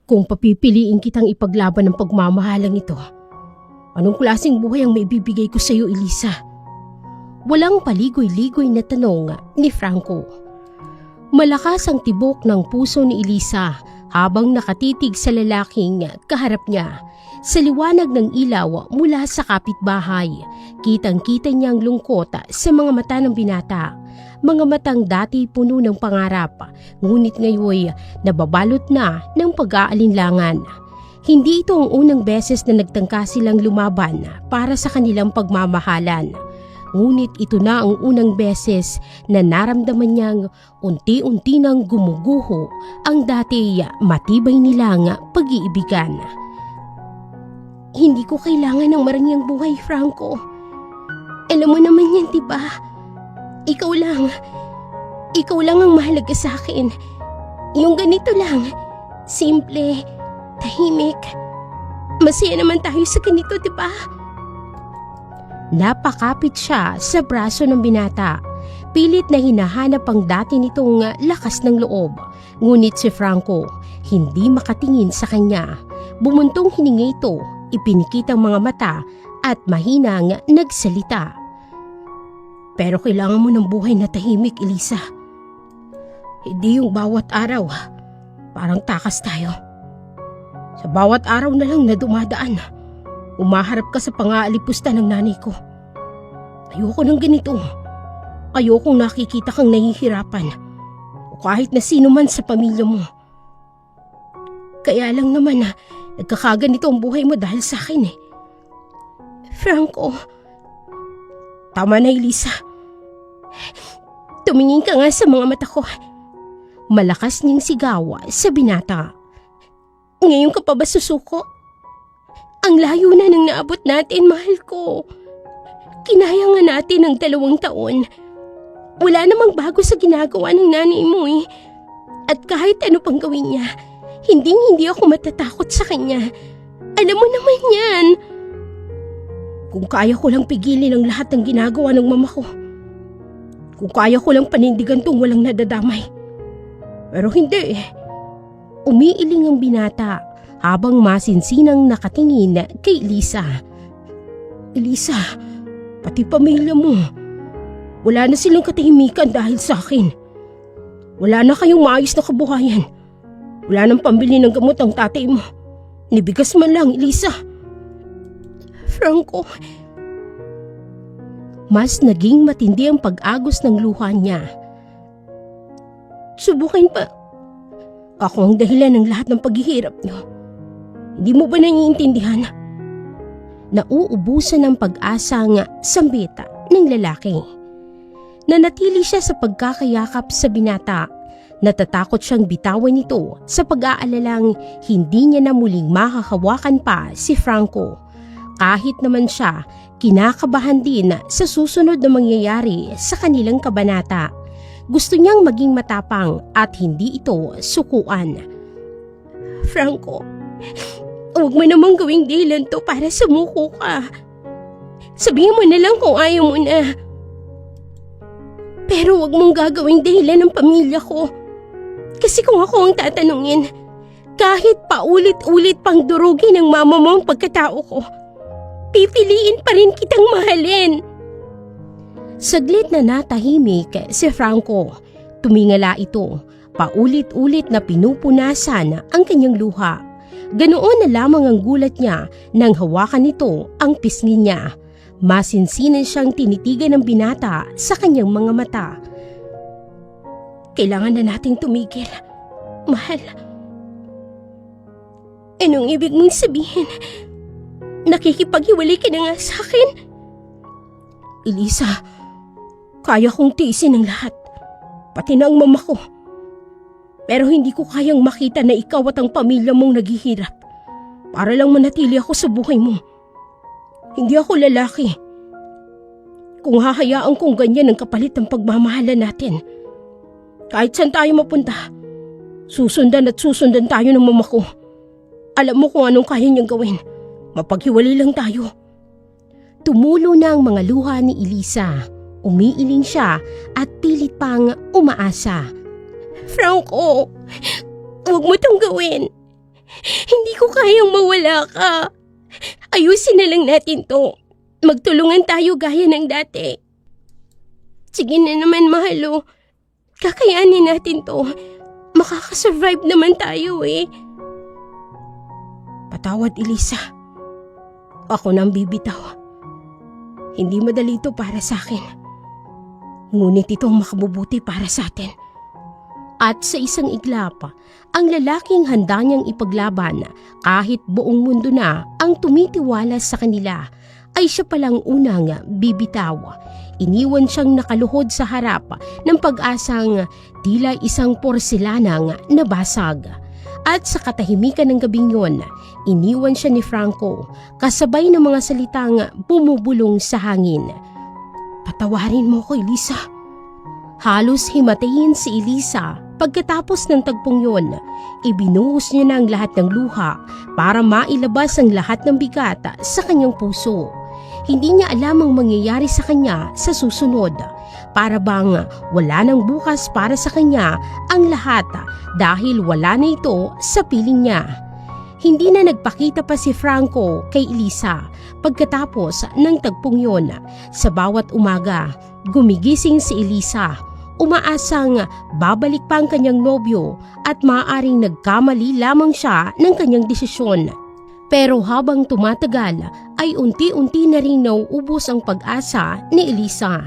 Kung papipiliin kitang ipaglaban ng pagmamahalang ito, anong klaseng buhay ang maibibigay ko sa iyo, Elisa? Walang paligoy-ligoy na tanong ni Franco. Malakas ang tibok ng puso ni Elisa habang nakatitig sa lalaking kaharap niya. Sa liwanag ng ilaw mula sa kapitbahay, kitang-kita niya ang lungkot sa mga mata ng binata. Mga matang dati puno ng pangarap, ngunit ngayon nababalot na ng pag-aalinlangan. Hindi ito ang unang beses na nagtangka silang lumaban para sa kanilang pagmamahalan. Ngunit ito na ang unang beses na naramdaman niyang unti-unti nang gumuguho ang dati matibay nilang pag-iibigan. Hindi ko kailangan ng marangyang buhay, Franco. Alam mo naman yan, diba? Ikaw lang ang mahalaga sa akin. Yung ganito lang, simple, tahimik. Masaya naman tayo sa ganito, diba? Napakapit siya sa braso ng binata. Pilit na hinahanap ang dati nitong lakas ng loob. Ngunit si Franco, hindi makatingin sa kanya. Bumuntong hininga ito, ipinikit ang mga mata at mahinang nagsalita. Pero kailangan mo ng buhay na tahimik, Elisa. Hindi yung bawat araw, parang takas tayo. Sa bawat araw na lang na dumadaan, umaharap ka sa pang-aalipusta ng nanay ko. Ayoko ng ganito. Ayokong nakikita kang nahihirapan o kahit na sino man sa pamilya mo. Kaya lang naman nagkakaganito ang buhay mo dahil sa akin eh. Franco. Tama na, Elisa. Tumingin ka nga sa mga mata ko. Malakas niyang sigaw sa binata. Ngayon ka pa ba susuko? Ang layo na nang naabot natin, mahal ko. Kinaya nga natin ang 2 taon. Wala namang bago sa ginagawa ng nanay mo eh. At kahit ano pang gawin niya, hindi ako matatakot sa kanya. Alam mo naman yan. Kung kaya ko lang pigilin ang lahat ng ginagawa ng mama ko. Kung kaya ko lang panindigan tong walang nadadamay. Pero hindi eh. Umiiling ang binata habang masinsinang nakatingin kay Elisa. Elisa, pati pamilya mo. Wala na silang katahimikan dahil sa akin. Wala na kayong maayos na kabuhayan. Wala nang pambili ng gamot ang tatay mo. Nibigas man lang, Elisa. Franco. Mas naging matindi ang pag-agos ng luha niya. Subukin pa. Ako ang dahilan ng lahat ng paghihirap niyo. Hindi mo ba naiintindihan? Nauubusan ng pag-asa nga sambita ng lalaki. Nanatili siya sa pagkakayakap sa binata. Natatakot siyang bitawan ito sa pag-aalalang hindi niya na muling makakawakan pa si Franco. Kahit naman siya, kinakabahan din sa susunod na mangyayari sa kanilang kabanata. Gusto niyang maging matapang at hindi ito sukuan. Franco, huwag mo namang gawing dahilan to para sumuko ka. Sabihin mo na lang kung ayaw mo na. Pero huwag mong gagawing dahilan ng pamilya ko. Kasi kung ako ang tatanungin, kahit paulit-ulit pang durugin ng mama mo ang pagkatao ko, pipiliin pa rin kitang mahalin. Saglit na natahimik si Franco. Tumingala ito. Paulit-ulit na pinupunasan ang kanyang luha. Ganoon na lamang ang gulat niya nang hawakan nito ang pisngi niya. Masinsinan siyang tinitigan ng binata sa kanyang mga mata. Kailangan na nating tumigil. Mahal. Anong ibig mong sabihin? Nakikipaghiwalay ka na nga sa akin? Elisa, kaya kong tiisin ang lahat. Pati na ang mama ko. Pero hindi ko kayang makita na ikaw at ang pamilya mong naghihirap. Para lang manatili ako sa buhay mo. Hindi ako lalaki. Kung hahayaan kong ganyan ang kapalit ng pagmamahalan natin, kahit saan tayo mapunta, susundan tayo ng mama ko. Alam mo kung anong kaya niyang gawin. Mapaghiwalay lang tayo. Tumulo na ang mga luha ni Elisa. Umiiling siya at pilit pang umaasa. Franco, huwag mo tong gawin. Hindi ko kayang mawala ka. Ayusin na lang natin to. Magtulungan tayo gaya ng dati. Sige na naman, mahalo. Kakayanin natin to. Makakasurvive naman tayo eh. Patawad, Elisa. Ako nang bibitaw. Hindi madali ito para sa akin. Ngunit itong makabubuti para sa atin. At sa isang iglap, ang lalaking handa niyang ipaglaban kahit buong mundo na ang tumitiwala sa kanila ay siya palang unang bibitaw. Iniwan siyang nakaluhod sa harap ng pag-asang tila isang porselanang nabasag. At sa katahimikan ng gabing yun, iniwan siya ni Franco kasabay ng mga salitang bumubulong sa hangin. Patawarin mo ko, Elisa. Halos himatayin si Elisa pagkatapos ng tagpong yun. Ibinuhos niya na ang lahat ng luha para mailabas ang lahat ng bigat sa kanyang puso. Hindi niya alam ang mangyayari sa kanya sa susunod. Para bang wala nang bukas para sa kanya ang lahat dahil wala na ito sa piling niya. Hindi na nagpakita pa si Franco kay Elisa pagkatapos ng tagpong yun. Sa bawat umaga, gumigising si Elisa. Umaasang babalik pa ang kanyang nobyo at maaaring nagkamali lamang siya ng kanyang desisyon. Pero habang tumatagal ay unti-unti na rin nauubos ang pag-asa ni Elisa.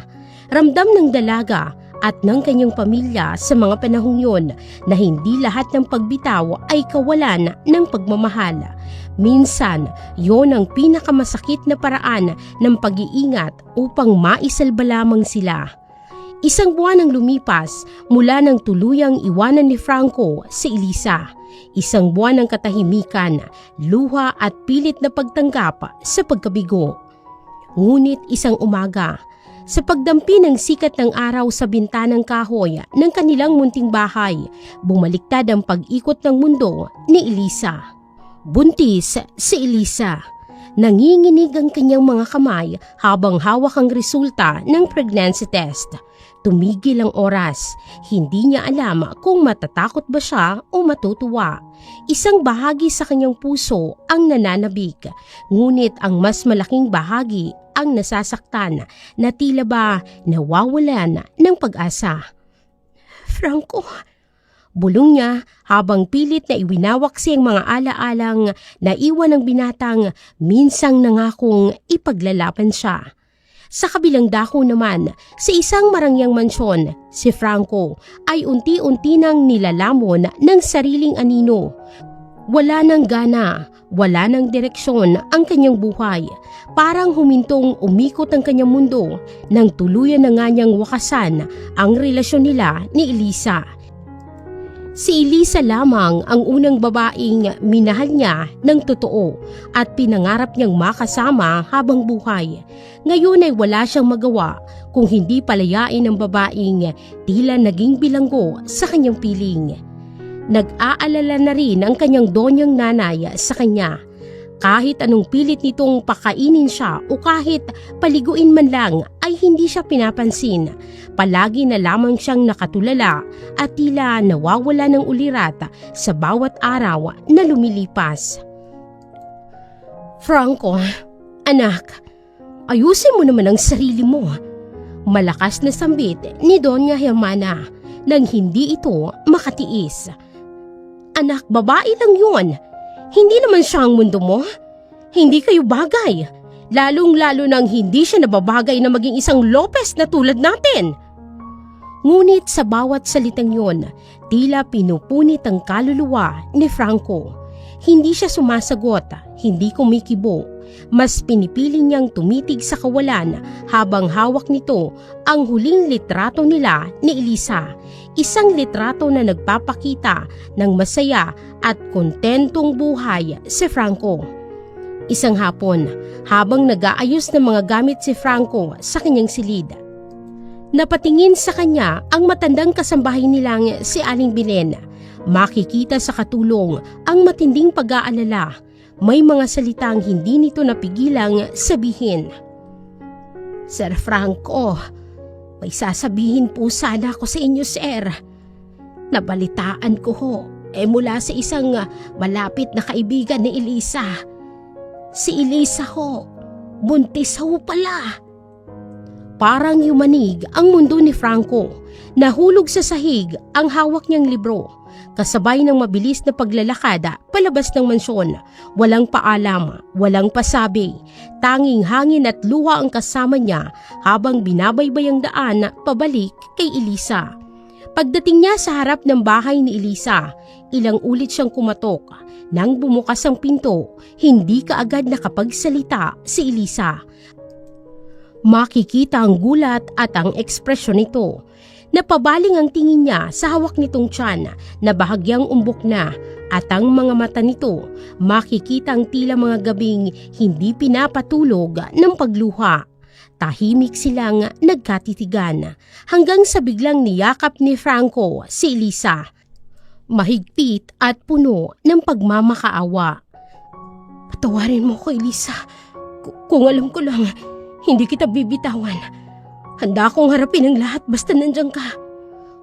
Ramdam ng dalaga at ng kanyang pamilya sa mga panahong yon na hindi lahat ng pagbitaw ay kawalan ng pagmamahal. Minsan, yon ang pinakamasakit na paraan ng pag-iingat upang maisalba lamang sila. Isang buwan ang lumipas mula nang tuluyang iwanan ni Franco si Elisa. Isang buwan ng katahimikan, luha at pilit na pagtanggap sa pagkabigo. Ngunit isang umaga, sa pagdampi ng sikat ng araw sa bintanang kahoy ng kanilang munting bahay, bumaliktad ang pag-ikot ng mundo ni Elisa. Buntis si Elisa. Nanginginig ang kanyang mga kamay habang hawak ang resulta ng pregnancy test. Tumigil ang oras. Hindi niya alam kung matatakot ba siya o matutuwa. Isang bahagi sa kanyang puso ang nananabik, ngunit ang mas malaking bahagi ang nasasaktan na tila ba nawawalan ng pag-asa. Franco, bulong niya habang pilit na iwinawak siyang mga alaalang naiwan ng binatang minsang nangakong ipaglalaban siya. Sa kabilang dako naman, sa isang marangyang mansyon, si Franco ay unti-unti nang nilalamon ng sariling anino. Wala nang gana, wala nang direksyon ang kanyang buhay. Parang humintong umikot ang kanyang mundo nang tuluyan na nga niyang wakasan ang relasyon nila ni Elisa. Si Elisa lamang ang unang babaeng minahal niya ng totoo at pinangarap niyang makasama habang buhay. Ngayon ay wala siyang magawa kung hindi palayain ang babaeng tila naging bilanggo sa kanyang piling. Nag-aalala na rin ang kanyang donyang nanay sa kanya. Kahit anong pilit nitong pakainin siya o kahit paliguin man lang ay hindi siya pinapansin. Palagi na lamang siyang nakatulala at tila nawawala ng ulirat sa bawat araw na lumilipas. Franco, anak, ayusin mo naman ang sarili mo. Malakas na sambit ni Doña Hermana nang hindi ito makatiis. Anak, babae lang yun. Hindi naman siya ang mundo mo. Hindi kayo bagay. Lalong-lalo nang hindi siya nababagay na maging isang Lopez na tulad natin. Ngunit sa bawat salitang yon, tila pinupunit ang kaluluwa ni Franco. Hindi siya sumasagot, hindi kumikibo. Mas pinipili niyang tumitig sa kawalan habang hawak nito ang huling litrato nila ni Elisa. Isang litrato na nagpapakita ng masaya at kontentong buhay si Franco. Isang hapon, habang nag-aayos ng mga gamit si Franco sa kanyang silid, napatingin sa kanya ang matandang kasambahay nilang si Aling Belen. Makikita sa katulong ang matinding pag-aalala. May mga salitang hindi nito napigilang sabihin. Sir Franco, may sasabihin po sana ako sa inyo, sir. Nabalitaan ko ho Mula sa isang malapit na kaibigan ni Elisa. Si Elisa ho, buntis ho pala. Parang yumanig ang mundo ni Franco. Nahulog sa sahig ang hawak niyang libro. Kasabay ng mabilis na paglalakada palabas ng mansyon. Walang paalam, walang pasabi. Tanging hangin at luha ang kasama niya habang binabaybay ang daan pabalik kay Elisa. Pagdating niya sa harap ng bahay ni Elisa, ilang ulit siyang kumatok. Nang bumukas ang pinto, hindi kaagad nakapagsalita si Elisa. Makikita ang gulat at ang ekspresyon nito. Napabaling ang tingin niya sa hawak nitong tiyan na bahagyang umbok na at ang mga mata nito makikita ang tila mga gabing hindi pinapatulog ng pagluha. Tahimik silang nagkatitigan hanggang sa biglang niyakap ni Franco si Elisa. Mahigpit at puno ng pagmamakaawa. Patawarin mo ko, Elisa. Kung alam ko lang, hindi kita bibitawan. Handa akong harapin ang lahat basta nandiyan ka.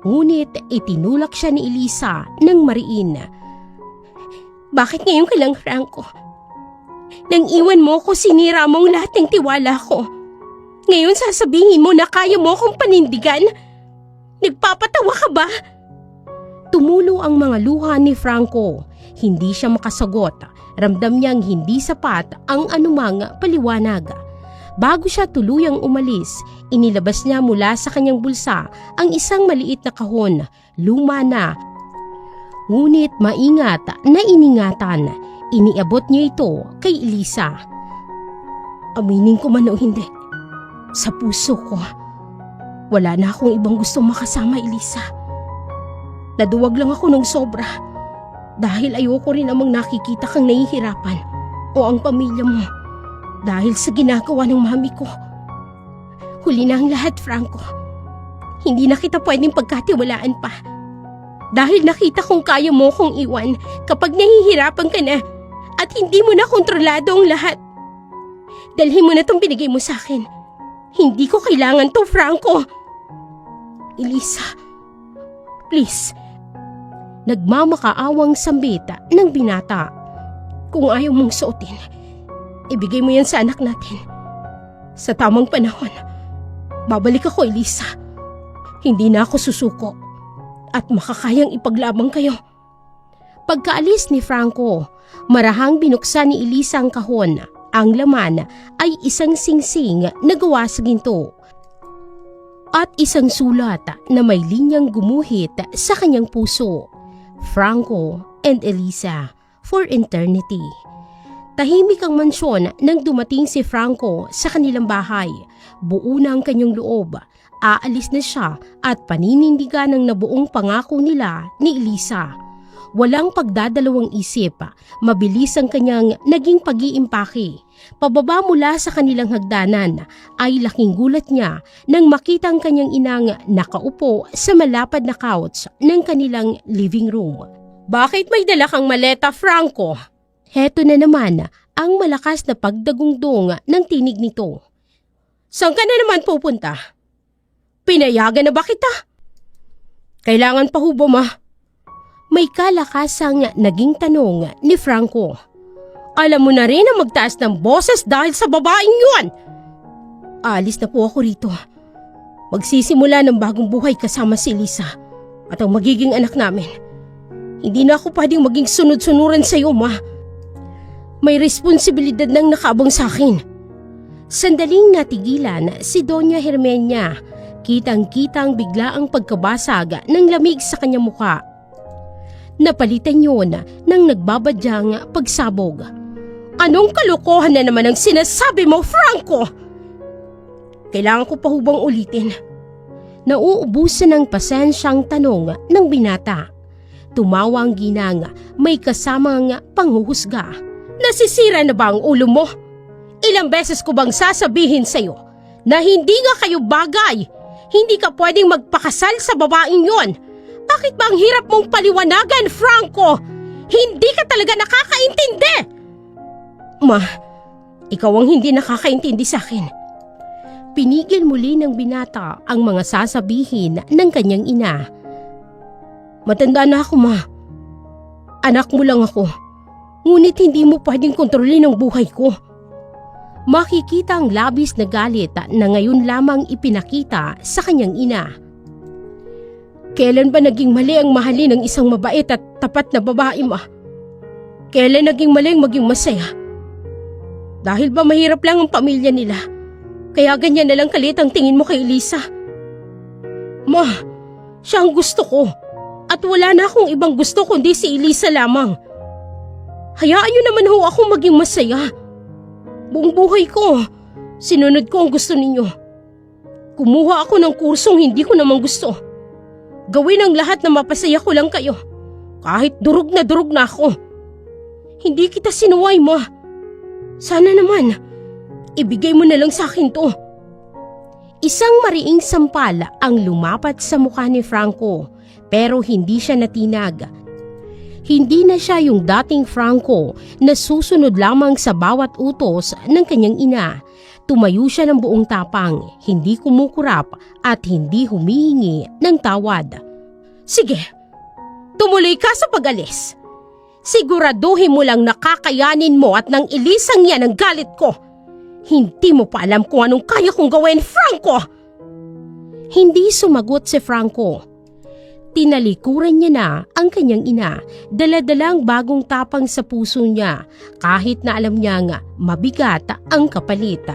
Ngunit itinulak siya ni Elisa ng mariin. Bakit ngayon ka lang, Franco? Nang iwan mo ko, sinira mo ang lahat ng tiwala ko. Ngayon sasabihin mo na kaya mo akong panindigan? Nagpapatawa ka ba? Tumulo ang mga luha ni Franco. Hindi siya makasagot. Ramdam niyang hindi sapat ang anumang paliwanag. Bago siya tuluyang umalis, inilabas niya mula sa kanyang bulsa ang isang maliit na kahon, luma na. Ngunit maingat na iningatan, iniabot niya ito kay Elisa. Aminin ko man o hindi, sa puso ko, wala na akong ibang gustong makasama, Elisa. Naduwag lang ako ng sobra dahil ayoko rin namang nakikita kang nahihirapan o ang pamilya mo. Dahil sa ginagawa ng mami ko. Huli na ang lahat, Franco. Hindi na kita pwedeng pagkatiwalaan pa. Dahil nakita kong kaya mo kong iwan kapag nahihirapan ka na at hindi mo na kontrolado ang lahat. Dalhin mo na tong binigay mo sa akin. Hindi ko kailangan to, Franco. Elisa, please. Nagmamakaawang sambita ng binata. Kung ayaw mong suotin, ibigay mo yan sa anak natin. Sa tamang panahon, babalik ako, Elisa. Hindi na ako susuko at makakayang ipaglaban kayo. Pagkaalis ni Franco, marahang binuksan ni Elisa ang kahon. Ang laman ay isang singsing na gawa sa ginto at isang sulat na may linyang gumuhit sa kanyang puso. Franco and Elisa for eternity. Tahimik ang mansyon nang dumating si Franco sa kanilang bahay. Buo na ang kanyang loob. Aalis na siya at paninindigan ng nabuong pangako nila ni Elisa. Walang pagdadalawang isip, mabilis ang kanyang naging pag-iimpake. Pababa mula sa kanilang hagdanan ay laking gulat niya nang makita ang kanyang inang nakaupo sa malapad na couch ng kanilang living room. Bakit may dala kang maleta, Franco? Heto na naman ang malakas na pagdagungdong ng tinig nito. Saan ka na naman pupunta? Pinayagan na ba kita? Kailangan pa ho ba, ma? May kalakasang naging tanong ni Franco. Alam mo na rin na magtaas ng boses dahil sa babaeng yun. Alis na po ako rito. Magsisimula ng bagong buhay kasama si Elisa at ang magiging anak namin. Hindi na ako pwedeng maging sunod-sunuran sa iyo, ma. May responsibilidad nang nakabang sa akin. Sandaling natigilan si Doña Hermenia. Kitang-kitang bigla ang pagkabasag ng lamig sa kanyang muka. Napalitan yun ng nagbabadyang pagsabog. Anong kalokohan na naman ang sinasabi mo, Franco? Kailangan ko pa hubang ulitin? Nauubusan ng pasensyang tanong ng binata. Tumawa ang ginang, may kasamang panghuhusga. Nasisira na ba ang ulo mo? Ilang beses ko bang sasabihin sa'yo na hindi nga kayo bagay? Hindi ka pwedeng magpakasal sa babaeng yon. Bakit ba ang hirap mong paliwanagan, Franco? Hindi ka talaga nakakaintindi! Ma, ikaw ang hindi nakakaintindi sa akin. Pinigil muli ng binata ang mga sasabihin ng kanyang ina. Matanda na ako, ma. Anak mo lang ako, ngunit hindi mo pwedeng kontrolin ang buhay ko. Makikita ang labis na galit na ngayon lamang ipinakita sa kanyang ina. Kailan ba naging mali ang mahalin ng isang mabait at tapat na babae, ma? Kailan naging mali ang maging masaya? Dahil ba mahirap lang ang pamilya nila, kaya ganyan na lang kalit ang tingin mo kay Elisa? Ma, siya ang gusto ko at wala na akong ibang gusto kundi si Elisa lamang. Hayaan niyo naman ho ako maging masaya. Buong buhay ko, sinunod ko ang gusto ninyo. Kumuha ako ng kursong hindi ko naman gusto. Gawin ang lahat na mapasaya ko lang kayo, kahit durog na ako. Hindi kita sinuway, ma. Sana naman, ibigay mo na lang sa akin to. Isang mariing sampal ang lumapat sa mukha ni Franco, pero hindi siya natinag. Hindi na siya yung dating Franco na susunod lamang sa bawat utos ng kanyang ina. Tumayo siya ng buong tapang, hindi kumukurap at hindi humihingi ng tawad. Sige, tumuloy ka sa pag-alis. Siguraduhin mo lang nakakayanin mo at nang ilisang yan ang galit ko. Hindi mo pa alam kung anong kaya kong gawin, Franco! Hindi sumagot si Franco. Tinalikuran niya na ang kanyang ina, daladalang bagong tapang sa puso niya kahit na alam niya nga mabigat ang kapalit.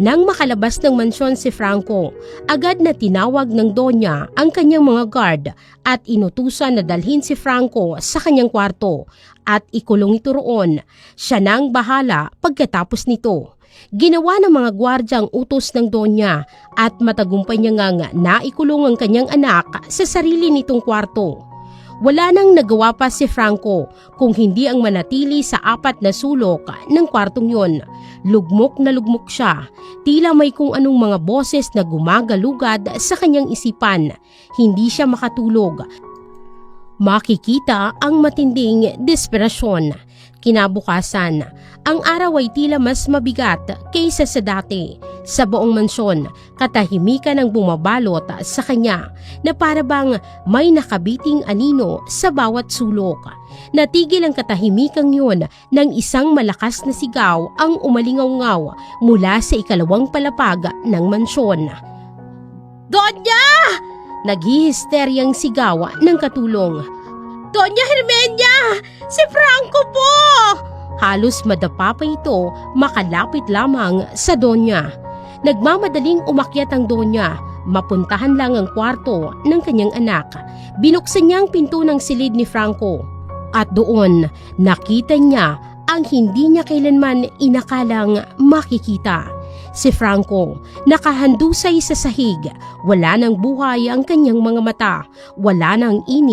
Nang makalabas ng mansyon si Franco, agad na tinawag ng Donya ang kanyang mga guard at inutusan na dalhin si Franco sa kanyang kwarto at ikulong ito roon. Siya nang bahala pagkatapos nito. Ginawa ng mga gwardya ang utos ng Donya at matagumpay niya nga naikulong ang kanyang anak sa sarili nitong kwarto. Wala nang nagawa pa si Franco kung hindi ang manatili sa 4 na sulok ng kwartong yon. Lugmok na lugmok siya, tila may kung anong mga boses na gumagalugad sa kanyang isipan. Hindi siya makatulog. Makikita ang matinding desperasyon. Kinabukasan, ang araw ay tila mas mabigat kaysa sa dati. Sa buong mansyon, katahimikan ang bumabalot sa kanya na para bang may nakabiting anino sa bawat sulok. Natigil ang katahimikang yun nang isang malakas na sigaw ang umalingaw-ngaw mula sa ikalawang palapag ng mansyon. Donya! Naghihisteryang sigaw ng katulong. Donya Hermenia! Si Franco po! Halos madapa pa ito makalapit lamang sa Donya. Nagmamadaling umakyat ang Donya, mapuntahan lang ang kwarto ng kanyang anak. Binuksan niya ang pinto ng silid ni Franco at doon nakita niya ang hindi niya kailanman inakalang makikita. Si Franco nakahandusay sa sahig, wala nang buhay ang kanyang mga mata, wala nang ini